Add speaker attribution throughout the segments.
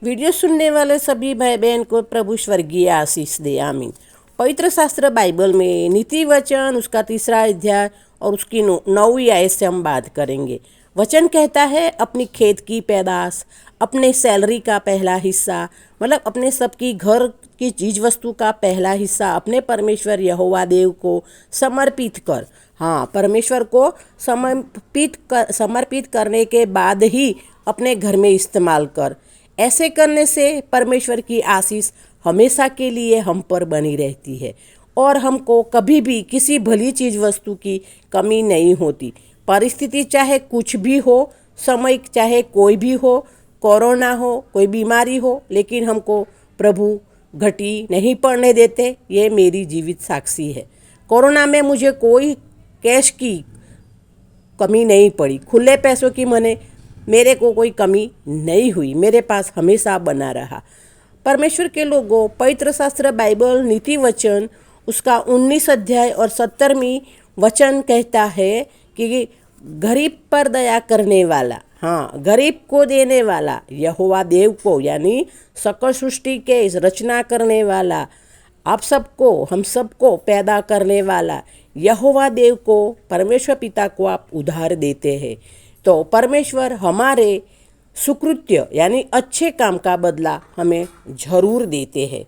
Speaker 1: Video सुनने वाले सभी भाई बहन को प्रभु स्वर्गीय आशीष दे, आमीन। पवित्र शास्त्र बाइबल में नीति वचन उसका 3रा अध्याय और उसकी 9वीं आयत से हम बात करेंगे। वचन कहता है, अपनी खेत की पैदाश, अपने सैलरी का पहला हिस्सा, मतलब अपने सबकी घर की चीज वस्तु का पहला हिस्सा अपने परमेश्वर यहोवा देव को समर्पित कर। हाँ, परमेश्वर को समर्पित करने के बाद ही अपने घर में इस्तेमाल कर। ऐसे करने से परमेश्वर की आशीष हमेशा के लिए हम पर बनी रहती है और हमको कभी भी किसी भली चीज़ वस्तु की कमी नहीं होती। परिस्थिति चाहे कुछ भी हो, समय चाहे कोई भी हो, कोरोना हो, कोई बीमारी हो, लेकिन हमको प्रभु घटी नहीं पड़ने देते। ये मेरी जीवित साक्षी है। कोरोना में मुझे कोई कैश की कमी नहीं पड़ी, खुले पैसों की मेरे को कोई कमी नहीं हुई, मेरे पास हमेशा बना रहा। परमेश्वर के लोगों, पवित्र शास्त्र बाइबल नीति वचन उसका 19 अध्याय और 70वीं वचन कहता है कि गरीब पर दया करने वाला, हाँ, गरीब को देने वाला यहोवा देव को, यानी सकल सृष्टि के इस रचना करने वाला, आप सबको, हम सबको पैदा करने वाला यहोवा देव को, परमेश्वर पिता को आप उधार देते हैं, तो परमेश्वर हमारे सुकृत्य यानी अच्छे काम का बदला हमें जरूर देते हैं।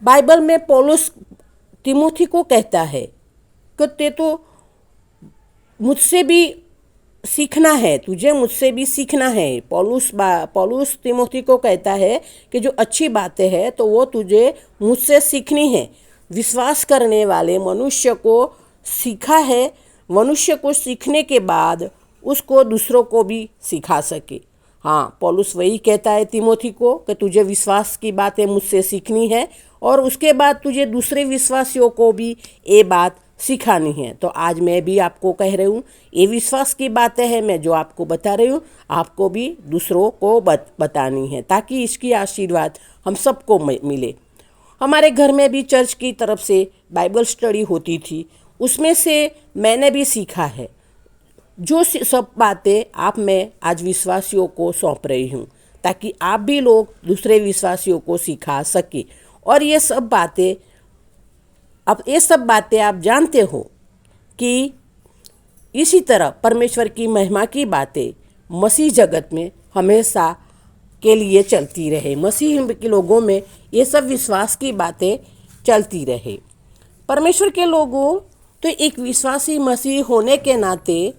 Speaker 1: बाइबल में पौलुस तिमोथी को कहता है कि ते तो मुझसे भी सीखना है, तुझे मुझसे भी सीखना है। पौलुस तिमोथी को कहता है कि जो अच्छी बातें हैं तो वो तुझे मुझसे सीखनी है। विश्वास करने वाले मनुष्य को सीखा है, मनुष्य को सीखने के बाद उसको दूसरों को भी सिखा सके। हाँ, पौलुस वही कहता है तिमोथी को कि तुझे विश्वास की बातें मुझसे सीखनी है और उसके बाद तुझे दूसरे विश्वासियों को भी ये बात सिखानी है। तो आज मैं भी आपको कह रही हूँ, ये विश्वास की बातें हैं मैं जो आपको बता रही हूँ, आपको भी दूसरों को बतानी है ताकि इसकी आशीर्वाद हम सबको मिले। हमारे घर में भी चर्च की तरफ से बाइबल स्टडी होती थी, उसमें से मैंने भी सीखा है। जो सब बातें आप मैं आज विश्वासियों को सौंप रही हूँ ताकि आप भी लोग दूसरे विश्वासियों को सिखा सके। और ये सब बातें आप जानते हो कि इसी तरह परमेश्वर की महिमा की बातें मसीह जगत में हमेशा के लिए चलती रहे, मसीह के लोगों में ये सब विश्वास की बातें चलती रहे। परमेश्वर के लोगों, तो एक विश्वासी मसीह होने के नाते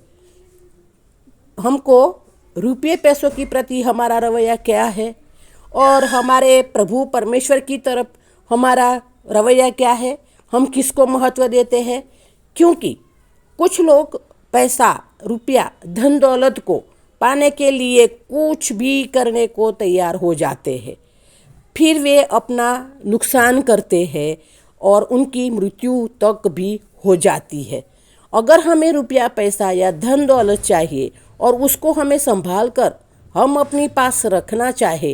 Speaker 1: हमको रुपये पैसों की प्रति हमारा रवैया क्या है और हमारे प्रभु परमेश्वर की तरफ हमारा रवैया क्या है, हम किसको महत्व देते हैं। क्योंकि कुछ लोग पैसा, रुपया, धन दौलत को पाने के लिए कुछ भी करने को तैयार हो जाते हैं, फिर वे अपना नुकसान करते हैं और उनकी मृत्यु तक भी हो जाती है। अगर हमें रुपया, पैसा या धन दौलत चाहिए और उसको हमें संभाल कर हम अपने पास रखना चाहे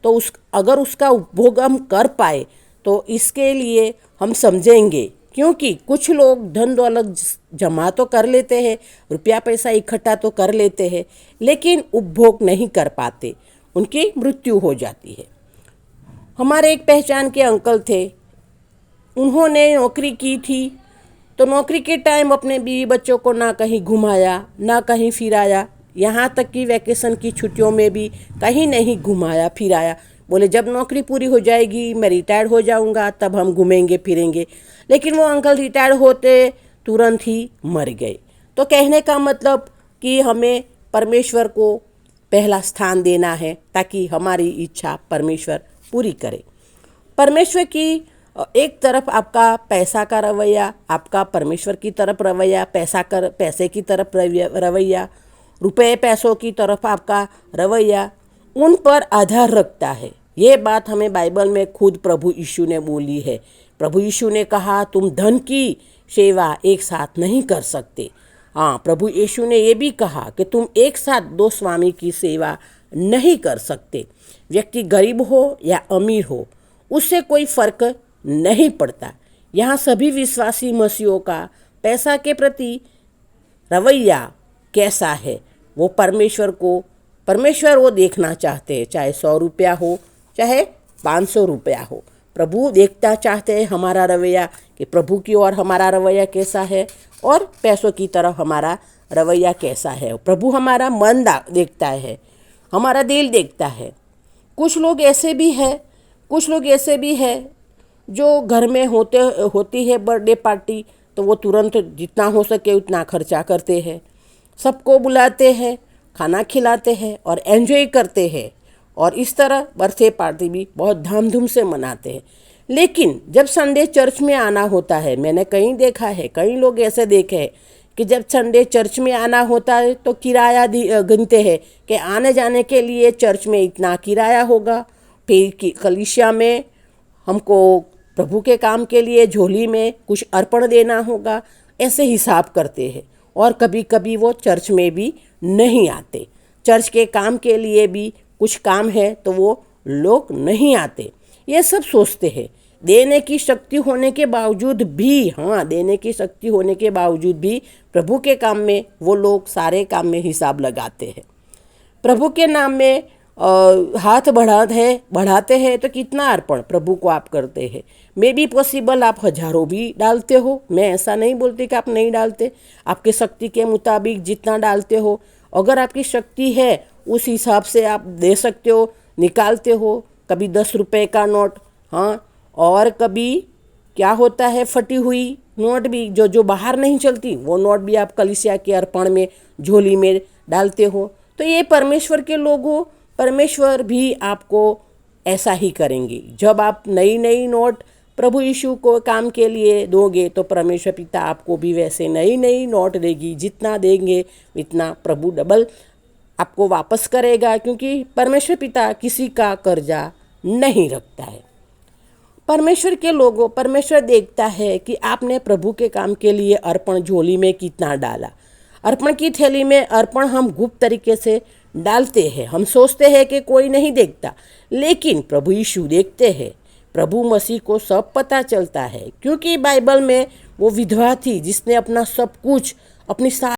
Speaker 1: तो अगर उसका उपभोग हम कर पाए तो इसके लिए हम समझेंगे। क्योंकि कुछ लोग धन दौलत जमा तो कर लेते हैं, रुपया पैसा इकट्ठा तो कर लेते हैं, लेकिन उपभोग नहीं कर पाते, उनकी मृत्यु हो जाती है। हमारे एक पहचान के अंकल थे, उन्होंने नौकरी की थी, तो नौकरी के टाइम अपने बीवी बच्चों को ना कहीं घुमाया, ना कहीं फिराया, यहाँ तक कि वैकेशन की छुट्टियों में भी कहीं नहीं घुमाया फिराया। बोले जब नौकरी पूरी हो जाएगी, मैं रिटायर्ड हो जाऊँगा, तब हम घूमेंगे फिरेंगे। लेकिन वो अंकल रिटायर्ड होते तुरंत ही मर गए। तो कहने का मतलब कि हमें परमेश्वर को पहला स्थान देना है ताकि हमारी इच्छा परमेश्वर पूरी करे। परमेश्वर की एक तरफ आपका पैसा का रवैया, आपका परमेश्वर की तरफ रवैया, पैसे की तरफ रवैया, रुपए पैसों की तरफ आपका रवैया, उन पर आधार रखता है। ये बात हमें बाइबल में खुद प्रभु यीशु ने बोली है। प्रभु यीशु ने कहा, तुम धन की सेवा एक साथ नहीं कर सकते। हाँ, प्रभु यीशु ने ये भी कहा कि तुम एक साथ 2 स्वामी की सेवा नहीं कर सकते। व्यक्ति गरीब हो या अमीर हो, उससे कोई फर्क नहीं पड़ता। यहाँ सभी विश्वासी मसीहों का पैसा के प्रति रवैया कैसा है, वो परमेश्वर को परमेश्वर वो देखना चाहते हैं, चाहे 100 रुपया हो चाहे 500 रुपया हो। प्रभु देखता चाहते हैं हमारा रवैया, कि प्रभु की ओर हमारा रवैया कैसा है और पैसों की तरफ हमारा रवैया कैसा है। प्रभु हमारा मन देखता है, हमारा दिल देखता है। कुछ लोग ऐसे भी है जो घर में होती है बर्थडे पार्टी, तो वो तुरंत जितना हो सके उतना खर्चा करते हैं, सबको बुलाते हैं, खाना खिलाते हैं और एंजॉय करते हैं, और इस तरह बर्थडे पार्टी भी बहुत धामधूम से मनाते हैं। लेकिन जब संडे चर्च में आना होता है, मैंने कहीं देखा है, कई लोग ऐसे देखे हैं कि जब संडे चर्च में आना होता है तो किराया गिनते हैं कि आने जाने के लिए चर्च में इतना किराया होगा, फिर कलीसिया में हमको प्रभु के काम के लिए झोली में कुछ अर्पण देना होगा, ऐसे हिसाब करते हैं। और कभी कभी वो चर्च में भी नहीं आते, चर्च के काम के लिए भी कुछ काम है तो वो लोग नहीं आते। ये सब सोचते हैं, देने की शक्ति होने के बावजूद भी, देने की शक्ति होने के बावजूद भी प्रभु के काम में वो लोग सारे काम में हिसाब लगाते हैं। प्रभु के नाम में हाथ बढ़ाते हैं तो कितना अर्पण प्रभु को आप करते हैं। मे बी पॉसिबल आप हजारों भी डालते हो, मैं ऐसा नहीं बोलती कि आप नहीं डालते, आपके शक्ति के मुताबिक जितना डालते हो, अगर आपकी शक्ति है उस हिसाब से आप दे सकते हो, निकालते हो। कभी 10 रुपए का नोट, और कभी क्या होता है फटी हुई नोट भी जो बाहर नहीं चलती, वो नोट भी आप कलीसिया के अर्पण में झोली में डालते हो। तो ये परमेश्वर के लोगों, परमेश्वर भी आपको ऐसा ही करेंगे। जब आप नई नोट प्रभु यीशु को काम के लिए दोगे तो परमेश्वर पिता आपको भी वैसे नई नोट देगी। जितना देंगे इतना प्रभु डबल आपको वापस करेगा, क्योंकि परमेश्वर पिता किसी का कर्जा नहीं रखता है। परमेश्वर के लोगों, परमेश्वर देखता है कि आपने प्रभु के काम के लिए अर्पण झोली में कितना डाला। अर्पण की थैली में अर्पण हम गुप्त तरीके से डालते हैं, हम सोचते हैं कि कोई नहीं देखता, लेकिन प्रभु यीशु देखते हैं। प्रभु मसीह को सब पता चलता है, क्योंकि बाइबल में वो विधवा थी जिसने अपना सब कुछ, अपनी